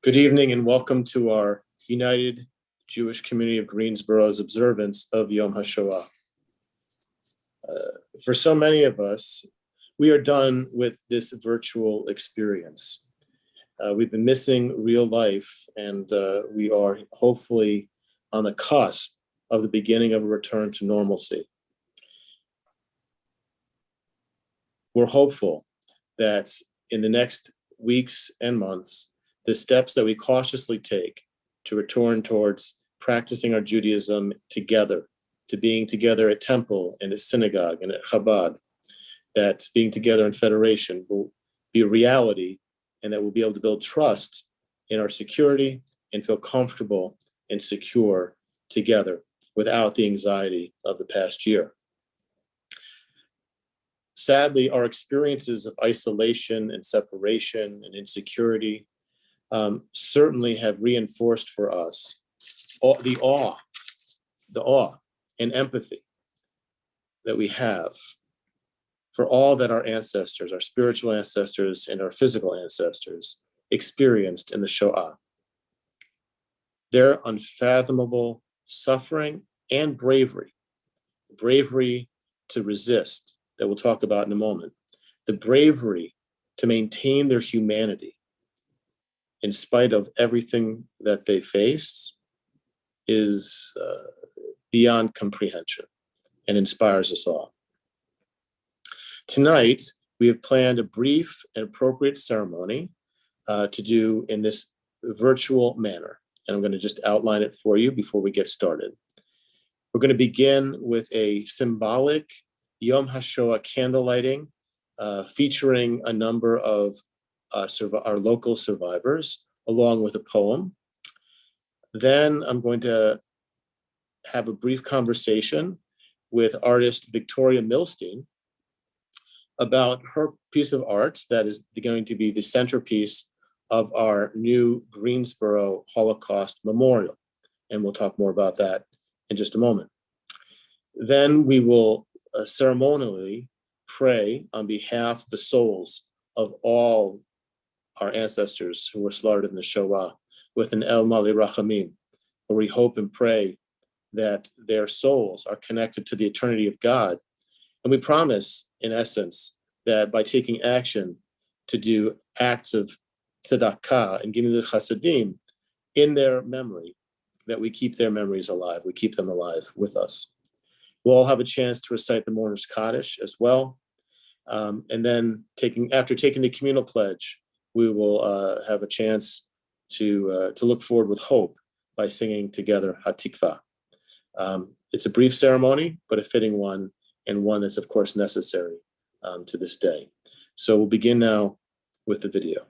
Good evening and welcome to our United Jewish Community of Greensboro's observance of Yom HaShoah. For so many of us, we are done with this virtual experience. We've been missing real life, and we are hopefully on the cusp of the beginning of a return to normalcy. We're hopeful that in the next weeks and months, the steps that we cautiously take to return towards practicing our Judaism together, to being together at temple and at synagogue and at Chabad, that being together in federation will be a reality, and that we'll be able to build trust in our security and feel comfortable and secure together without the anxiety of the past year. Sadly, our experiences of isolation and separation and insecurity certainly have reinforced for us the awe and empathy that we have for all that our ancestors, our spiritual ancestors and our physical ancestors experienced in the Shoah. Their unfathomable suffering and bravery to resist, that we'll talk about in a moment, the bravery to maintain their humanity in spite of everything that they faced is beyond comprehension and inspires us all. Tonight, we have planned a brief and appropriate ceremony to do in this virtual manner. And I'm going to just outline it for you before we get started. We're going to begin with a symbolic Yom HaShoah candle lighting featuring a number of our local survivors, along with a poem. Then I'm going to have a brief conversation with artist Victoria Milstein about her piece of art that is going to be the centerpiece of our new Greensboro Holocaust Memorial. And we'll talk more about that in just a moment. Then we will ceremonially pray on behalf of the souls of all our ancestors who were slaughtered in the Shoah with an El Mali Rachamim, where we hope and pray that their souls are connected to the eternity of God. And we promise, in essence, that by taking action to do acts of tzedakah and giving the chasadim in their memory, that we keep their memories alive, we keep them alive with us. We'll all have a chance to recite the Mourner's Kaddish as well. And then after taking the communal pledge, we will have a chance to look forward with hope by singing together Hatikva. It's a brief ceremony, but a fitting one, and one that's of course necessary to this day. So we'll begin now with the video.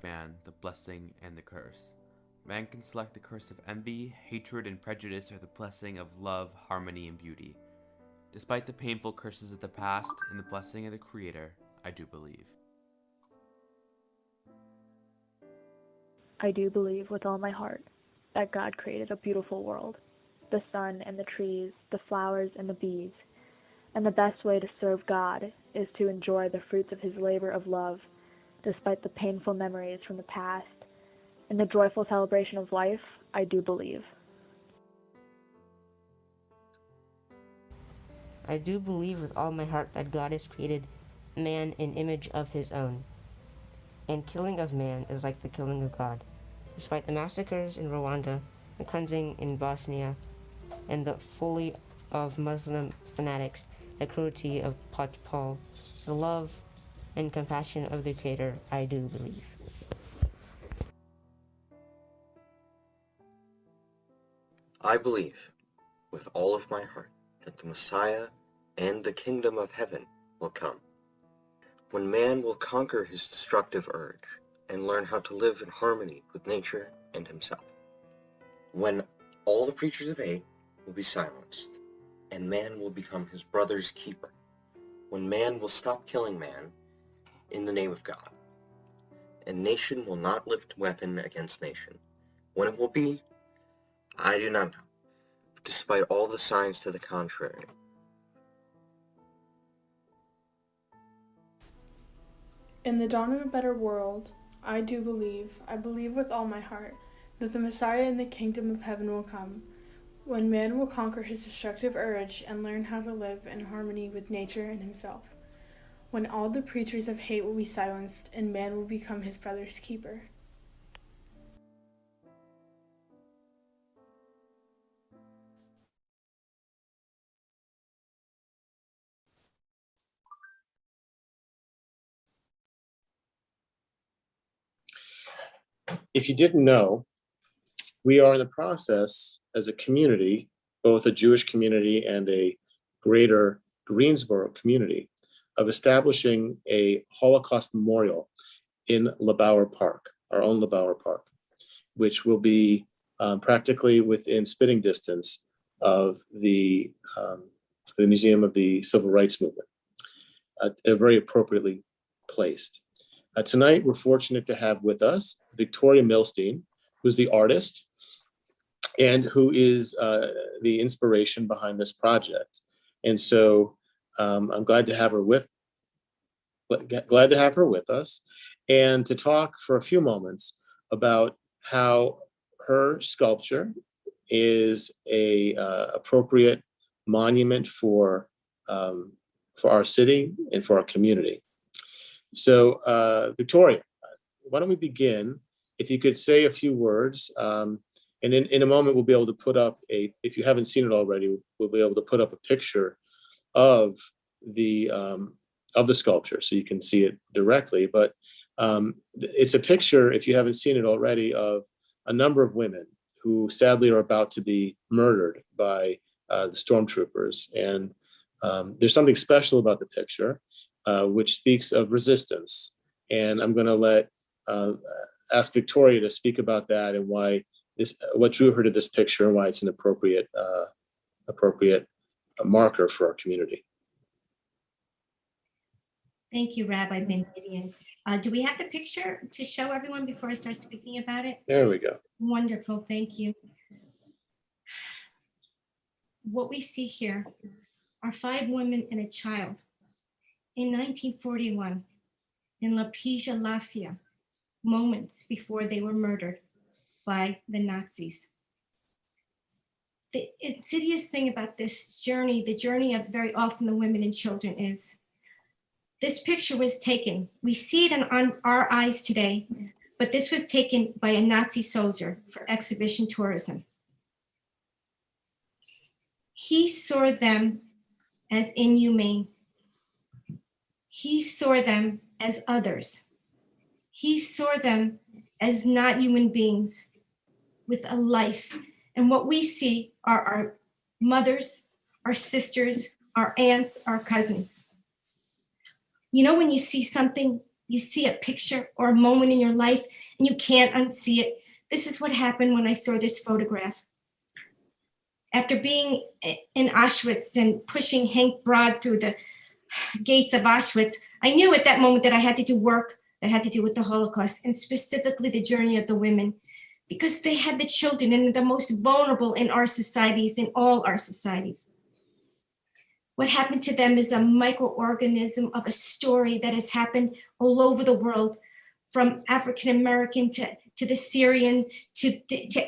Man, the blessing and the curse. Man can select the curse of envy, hatred, and prejudice, or the blessing of love, harmony, and beauty. Despite the painful curses of the past and the blessing of the Creator, I do believe. I do believe with all my heart that God created a beautiful world, the sun and the trees, the flowers and the bees, and the best way to serve God is to enjoy the fruits of his labor of love, despite the painful memories from the past. In the joyful celebration of life, I do believe. I do believe with all my heart that God has created man in image of his own, and killing of man is like the killing of God. Despite the massacres in Rwanda, the cleansing in Bosnia, and the folly of Muslim fanatics, the cruelty of Paul, the love and compassion of the Creator, I do believe. I believe with all of my heart that the Messiah and the kingdom of heaven will come, when man will conquer his destructive urge and learn how to live in harmony with nature and himself, when all the preachers of hate will be silenced and man will become his brother's keeper, when man will stop killing man in the name of God, and nation will not lift weapon against nation. When it will be, I do not know, despite all the signs to the contrary. In the dawn of a better world, I believe with all my heart, that the Messiah and the kingdom of heaven will come, when man will conquer his destructive urge and learn how to live in harmony with nature and himself, when all the preachers of hate will be silenced and man will become his brother's keeper. If you didn't know, we are in the process as a community, both a Jewish community and a greater Greensboro community, of establishing a Holocaust memorial in LeBauer Park, our own LeBauer Park, which will be practically within spitting distance of the Museum of the Civil Rights Movement, very appropriately placed. Tonight, we're fortunate to have with us Victoria Milstein, who's the artist and who is the inspiration behind this project. And so I'm glad to have her with us and to talk for a few moments about how her sculpture is a appropriate monument for our city and for our community. So Victoria, why don't we begin? If you could say a few words, and in a moment we'll be able to put up if you haven't seen it already, we'll be able to put up a picture of the sculpture so you can see it directly. But it's a picture, if you haven't seen it already, of a number of women who sadly are about to be murdered by the stormtroopers. And there's something special about the picture, which speaks of resistance. And I'm going to ask Victoria to speak about that and what drew her to this picture and why it's an appropriate marker for our community. Thank you, Rabbi Ben Gideon. Do we have the picture to show everyone before I start speaking about it? There we go. Wonderful, thank you. What we see here are 5 women and a child in 1941 in La Pija, Latvia, moments before they were murdered by the Nazis. The insidious thing about this journey, the journey of very often the women and children, is this picture was taken. We see it on our eyes today, but this was taken by a Nazi soldier for exhibition tourism. He saw them as inhumane. He saw them as others. He saw them as not human beings with a life. And what we see are our mothers, our sisters, our aunts, our cousins. You know, when you see something, you see a picture or a moment in your life and you can't unsee it. This is what happened when I saw this photograph. After being in Auschwitz and pushing Hank Broad through the gates of Auschwitz, I knew at that moment that I had to do work that had to do with the Holocaust, and specifically the journey of the women, because they had the children and the most vulnerable in our societies, in all our societies. What happened to them is a microorganism of a story that has happened all over the world, from African American to the Syrian, to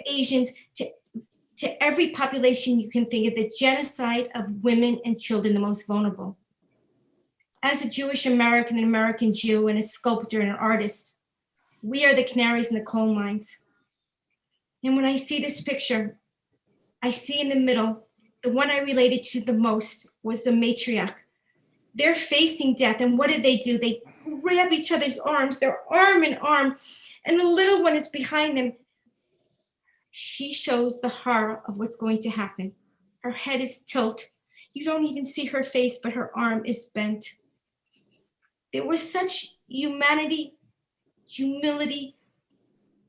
Asians, to every population you can think of, the genocide of women and children, the most vulnerable. As a Jewish American, an American Jew, and a sculptor and an artist, we are the canaries in the coal mines. And when I see this picture, I see in the middle, the one I related to the most was the matriarch. They're facing death, and what do? They grab each other's arms, they're arm in arm, and the little one is behind them. She shows the horror of what's going to happen. Her head is tilted. You don't even see her face, but her arm is bent. There was such humanity, humility,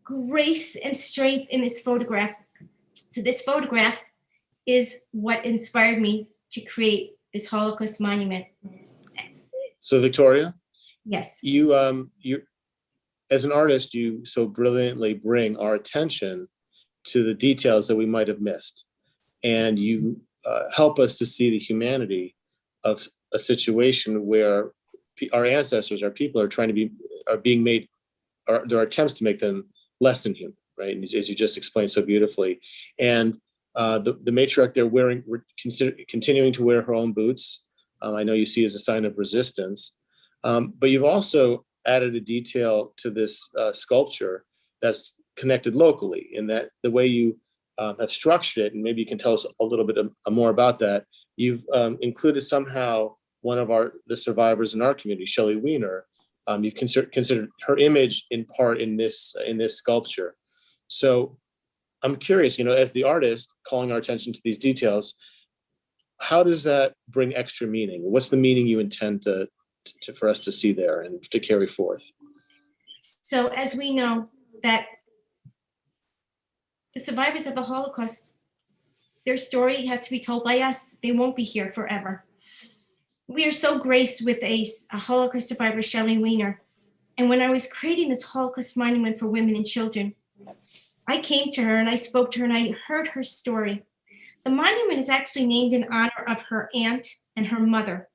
grace, and strength in this photograph. So this photograph is what inspired me to create this Holocaust monument. So Victoria, Yes. you as an artist, you so brilliantly bring our attention to the details that we might have missed, and you help us to see the humanity of a situation where our ancestors, our people, are being made, or there are attempts to make them less than human, right? And as you just explained so beautifully, and the matriarch there continuing to wear her own boots. I know you see as a sign of resistance, but you've also added a detail to this sculpture that's connected locally, in that the way you have structured it, and maybe you can tell us a little bit more about that. You've included somehow one of the survivors in our community, Shelley Weiner. You've considered her image in part in this sculpture. So I'm curious, as the artist calling our attention to these details, how does that bring extra meaning? What's the meaning you intend for us to see there and to carry forth? So as we know that the survivors of the Holocaust, their story has to be told by us. They won't be here forever. We are so graced with a Holocaust survivor, Shelley Weiner. And when I was creating this Holocaust monument for women and children, I came to her and I spoke to her and I heard her story. The monument is actually named in honor of her aunt and her mother.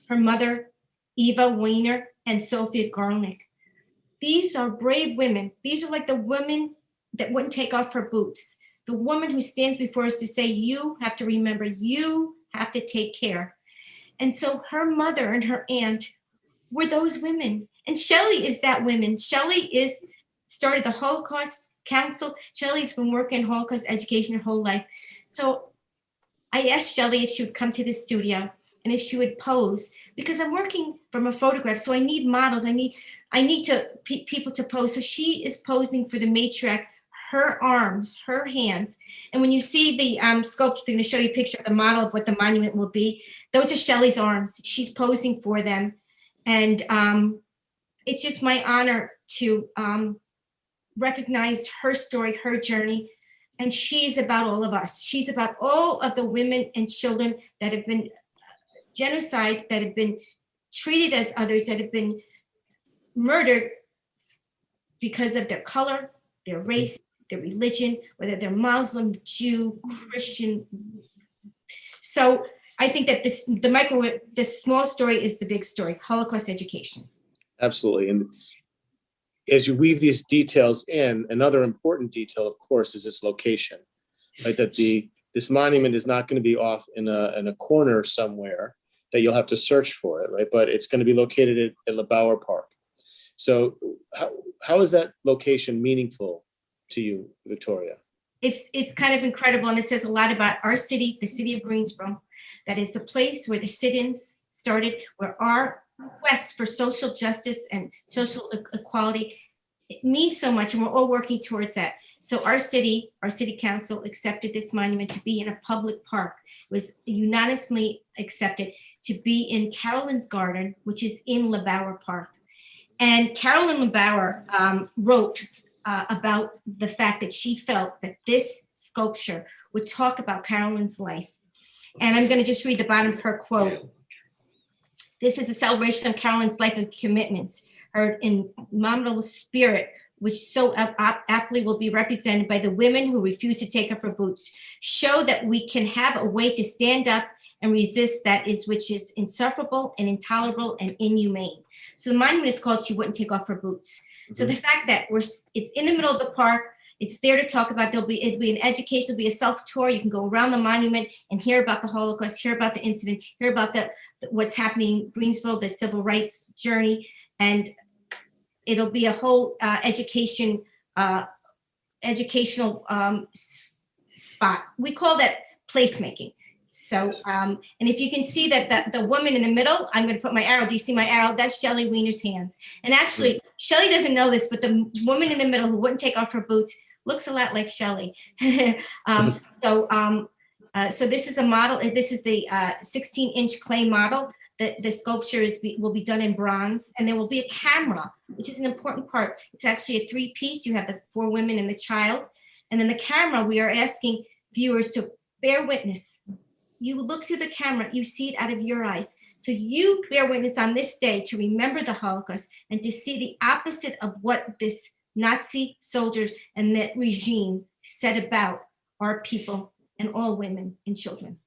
Her mother, Eva Weiner, and Sophia Garlick. These are brave women. These are like the women that wouldn't take off her boots. The woman who stands before us to say, you have to remember, you have to take care. And so her mother and her aunt were those women. And Shelley is that woman. Shelley started the Holocaust Council. Shelley's been working in Holocaust education her whole life. So I asked Shelley if she would come to the studio and if she would pose, because I'm working from a photograph. So I need models. I need people to pose. So she is posing for the matriarch, her arms, her hands. And when you see the sculpture, they're going to show you a picture of the model of what the monument will be. Those are Shelley's arms. She's posing for them. And it's just my honor to recognize her story, her journey. And she's about all of us. She's about all of the women and children that have been genocide, that have been treated as others, that have been murdered because of their color, their race, their religion, whether they're Muslim, Jew, Christian. So I think that this small story is the big story, Holocaust education. Absolutely. And as you weave these details in, another important detail, of course, is its location, right? That this monument is not going to be off in a corner somewhere that you'll have to search for it, right? But it's going to be located at LeBauer Park. So how is that location meaningful to you, Victoria? It's kind of incredible, and it says a lot about our city, the city of Greensboro. That is the place where the sit-ins started, where our quest for social justice and social equality, it means so much, and we're all working towards that. So our city council accepted this monument to be in a public park. It was unanimously accepted to be in Carolyn's Garden, which is in LeBauer Park. And Carolyn LeBauer wrote about the fact that she felt that this sculpture would talk about Carolyn's life. And I'm going to just read the bottom of her quote. This is a celebration of Carolyn's life and commitments. her indomitable spirit, which so aptly will be represented by the women who refuse to take off her boots, show that we can have a way to stand up and resist that which is insufferable and intolerable and inhumane. So the monument is called She Wouldn't Take Off Her Boots. Mm-hmm. So the fact that it's in the middle of the park, it's there to talk about, it'll be an education, it'll be a self-tour. You can go around the monument and hear about the Holocaust, hear about the incident, hear about what's happening in Greensboro, the civil rights journey, and it'll be a whole educational spot. We call that placemaking. So, and if you can see that the woman in the middle, I'm going to put my arrow. Do you see my arrow? That's Shelley Wiener's hands. And actually, Shelley doesn't know this, but the woman in the middle who wouldn't take off her boots looks a lot like Shelley. So this is a model. This is the 16-inch clay model. The sculpture will be done in bronze, and there will be a camera, which is an important part. It's actually a 3-piece. You have the 4 women and the child. And then the camera, we are asking viewers to bear witness. You look through the camera, you see it out of your eyes. So you bear witness on this day to remember the Holocaust and to see the opposite of what this Nazi soldiers and that regime said about our people and all women and children.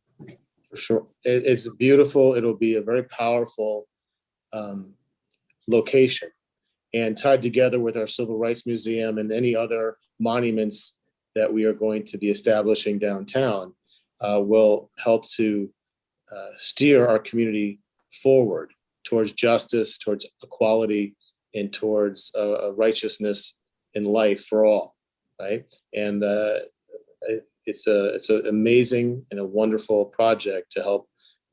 For sure. It's beautiful. It'll be a very powerful location, and tied together with our Civil Rights Museum and any other monuments that we are going to be establishing downtown. Will help to steer our community forward towards justice, towards equality, and towards righteousness in life for all, right? And it's an amazing and a wonderful project to help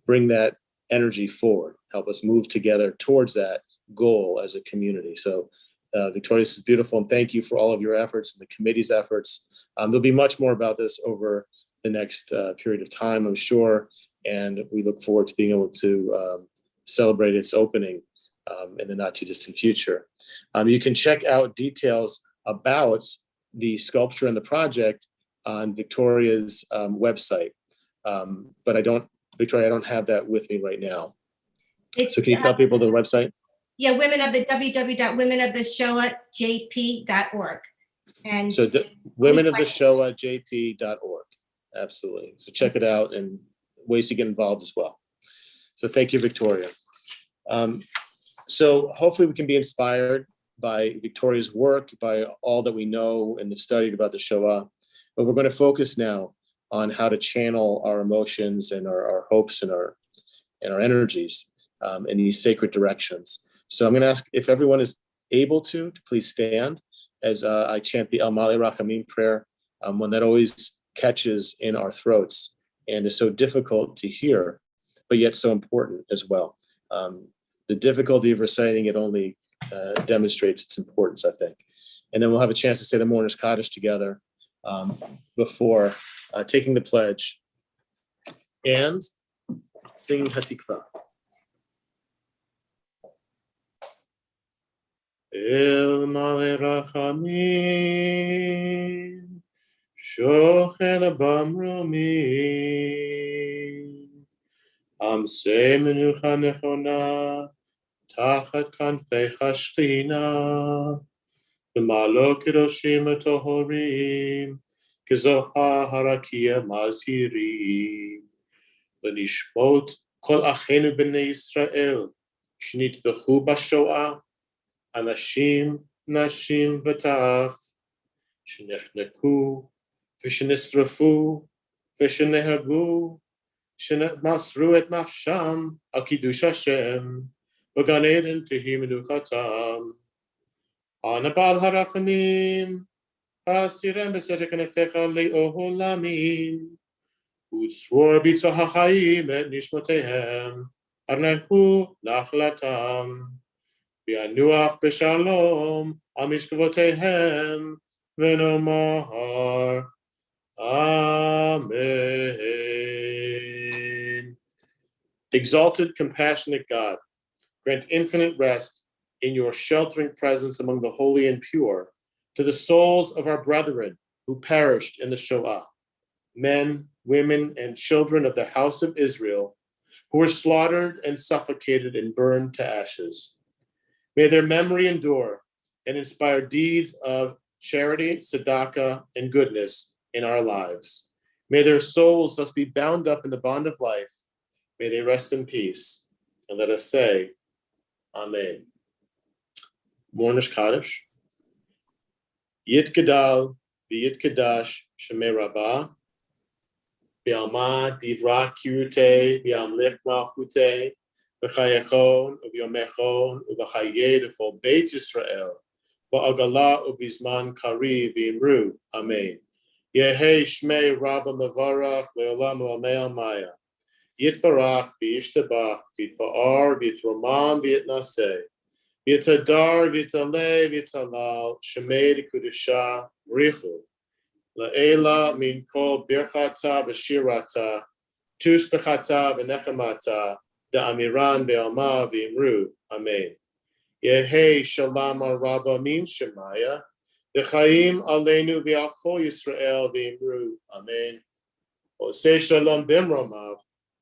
bring that energy forward, help us move together towards that goal as a community. So Victoria, this is beautiful, and thank you for all of your efforts and the committee's efforts. There'll be much more about this over the next period of time, I'm sure, and we look forward to being able to celebrate its opening in the not too distant future. You can check out details about the sculpture and the project on Victoria's website, but Victoria, I don't have that with me right now. So can you tell people the website? Yeah, www.womenoftheshoahjp.org. And so womenoftheshoahjp.org. Absolutely. So check it out and ways to get involved as well. So thank you, Victoria. So hopefully we can be inspired by Victoria's work, by all that we know and have studied about the Shoah. But we're going to focus now on how to channel our emotions and our hopes and our energies in these sacred directions. So I'm going to ask if everyone is able to please stand as I chant the El Male Rachamim prayer, one that always catches in our throats and is so difficult to hear, but yet so important as well. The difficulty of reciting it only demonstrates its importance, I think. And then we'll have a chance to say the Mourner's Kaddish together before taking the pledge and singing Hatikvah. El Male Rachamim Shochen Bamromim Amsei Menucha Nechona Tachat Kanfei Hashchina B'malo Kedoshim Tohorim Kezoha Harakia Mazirim L'nishmot Kol Achenu B'nei Yisrael Shnitbechu B'Shoah Anashim Nashim V'Taf Shenechneku V'Shenisrafu V'Shenehagu Shemasru Et Nafsham Al Kiddush Hashem V'Gan Eden Tehi Menuchatam Anabal Harachamim Hastirem B'Setek Nefecha Le'oholamim Utzror B'Tzah HaChaim Et Nishmotehem Arnehu Nachlatam V'yanuach b'shalom al mishkavotehem v'nomar Amen. Exalted, compassionate God, grant infinite rest in your sheltering presence among the holy and pure to the souls of our brethren who perished in the Shoah, men, women, and children of the house of Israel who were slaughtered and suffocated and burned to ashes. May their memory endure and inspire deeds of charity, tzedakah, and goodness in our lives. May their souls thus be bound up in the bond of life. May they rest in peace. And let us say, Amen. Mourner's Kaddish. Yitgadal v'yitgadash shemei Rabbah. B'alma divra kirute b'amlich malchute v'chayechon u'v'yomechon u'v'chayeh l'kol Beit Yisrael v'agala u'v'zman kari v'imru. Amen. Yehi shmei Rabba mevarach le'olam l'amei maya. Yitbarach v'yishtabach v'yitfa'ar v'yitromam v'yitnaseh. V'yitadar v'yitaleh v'yitalal shemei d'kudusha richu. La'ela min kol birchata v'shirata tush b'chata v'nechemata da'amiran be'alma v'imru. Amen. Yehi shalom rabba min shemaya v'chaim aleinu v'al kol Yisrael v'imru. Amen. Oseh shalom b'mromav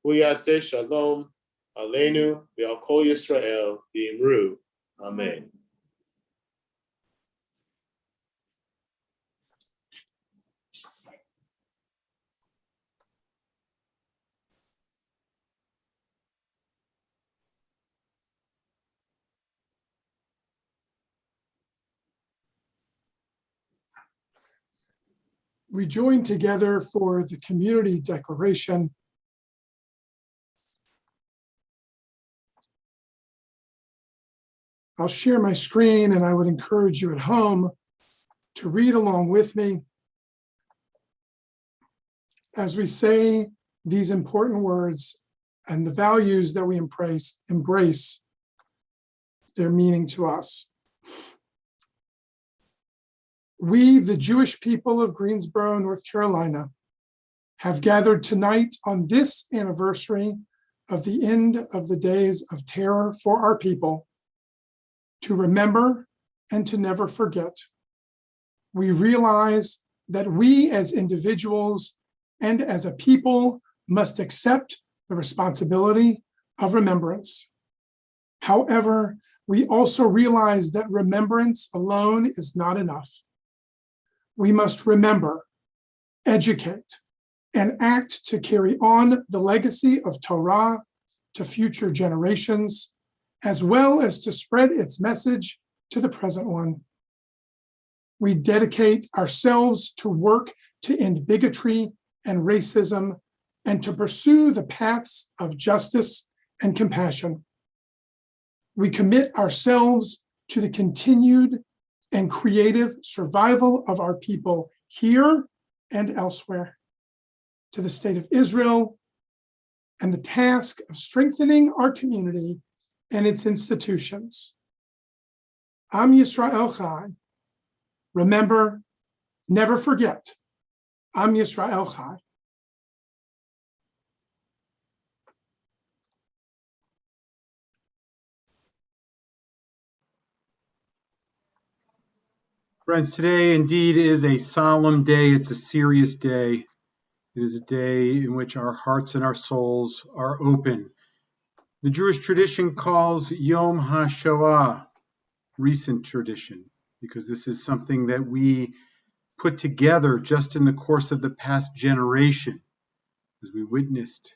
v'yaseh shalom aleinu v'al kol Yisrael v'imru. Amen. We join together for the community declaration. I'll share my screen, and I would encourage you at home to read along with me as we say these important words and the values that we embrace their meaning to us. We, the Jewish people of Greensboro, North Carolina, have gathered tonight on this anniversary of the end of the days of terror for our people to remember and to never forget. We realize that we as individuals and as a people must accept the responsibility of remembrance. However, we also realize that remembrance alone is not enough. We must remember, educate, and act to carry on the legacy of Torah to future generations, as well as to spread its message to the present one. We dedicate ourselves to work to end bigotry and racism and to pursue the paths of justice and compassion. We commit ourselves to the continued and creative survival of our people here and elsewhere, to the state of Israel, and the task of strengthening our community and its institutions. Am Yisrael Chai. Remember, never forget. Am Yisrael Chai. Friends, today indeed is a solemn day. It's a serious day. It is a day in which our hearts and our souls are open. The Jewish tradition calls Yom HaShoah recent tradition, because this is something that we put together just in the course of the past generation as we witnessed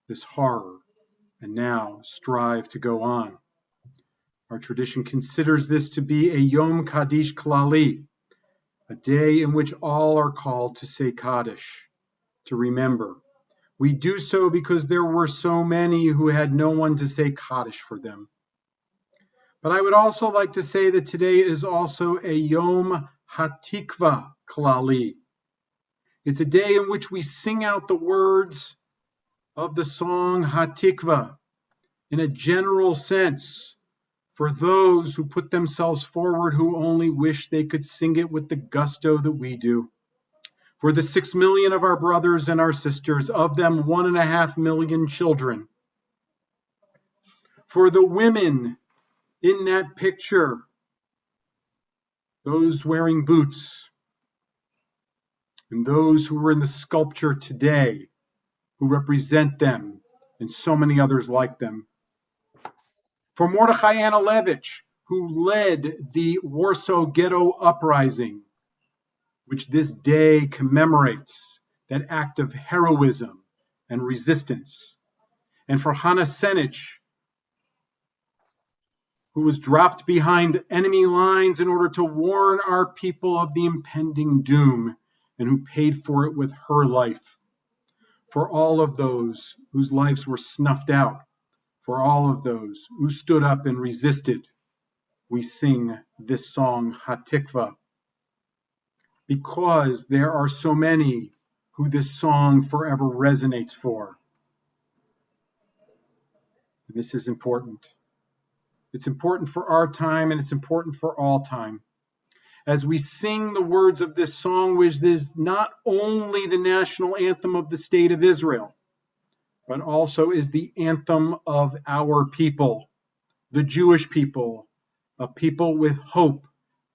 this horror and now strive to go on. Our tradition considers this to be a Yom Kaddish Klali, a day in which all are called to say Kaddish, to remember. We do so because there were so many who had no one to say Kaddish for them. But I would also like to say that today is also a Yom HaTikva Klali. It's a day in which we sing out the words of the song HaTikva in a general sense, for those who put themselves forward who only wish they could sing it with the gusto that we do. For the 6 million of our brothers and our sisters, of them 1.5 million children. For the women in that picture, those wearing boots, and those who are in the sculpture today, who represent them, and so many others like them. For Mordechai Analevich, who led the Warsaw Ghetto Uprising, which this day commemorates that act of heroism and resistance. And for Hannah Senich, who was dropped behind enemy lines in order to warn our people of the impending doom, and who paid for it with her life. For all of those whose lives were snuffed out, for all of those who stood up and resisted, we sing this song, Hatikva, because there are so many who this song forever resonates for. This is important. It's important for our time, and it's important for all time. As we sing the words of this song, which is not only the national anthem of the state of Israel, but also is the anthem of our people, the Jewish people, a people with hope,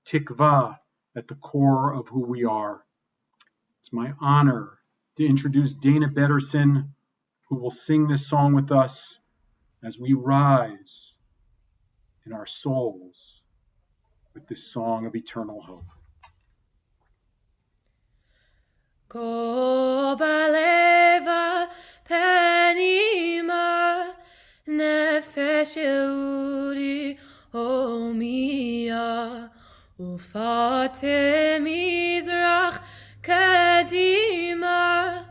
tikva, at the core of who we are. It's my honor to introduce Dana Betterson, who will sing this song with us as we rise in our souls with this song of eternal hope. Go baleva penima nefesh uri omia ufate mizrach kadima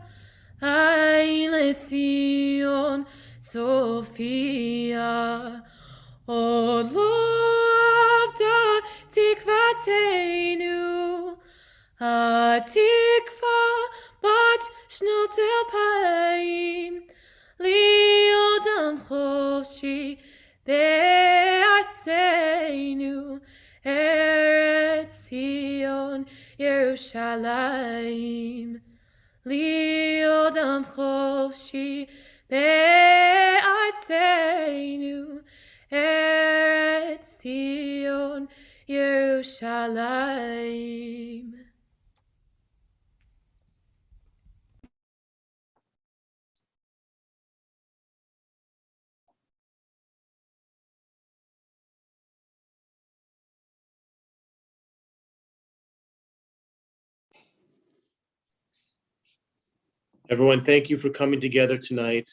aile Zion Sophia Olovda tikvateinu Hatikva bat shnot alpayim liodam choshi be'artzeinu Eretz Zion Yerushalayim liodam choshi be'artzeinu Eretz Zion Yerushalayim. Everyone, thank you for coming together tonight.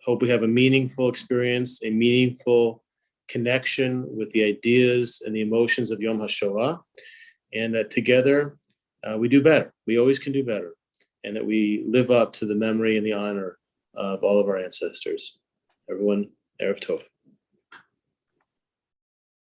Hope we have a meaningful experience, a meaningful connection with the ideas and the emotions of Yom HaShoah, and that together we do better. We always can do better, and that we live up to the memory and the honor of all of our ancestors. Everyone, Erev Tov.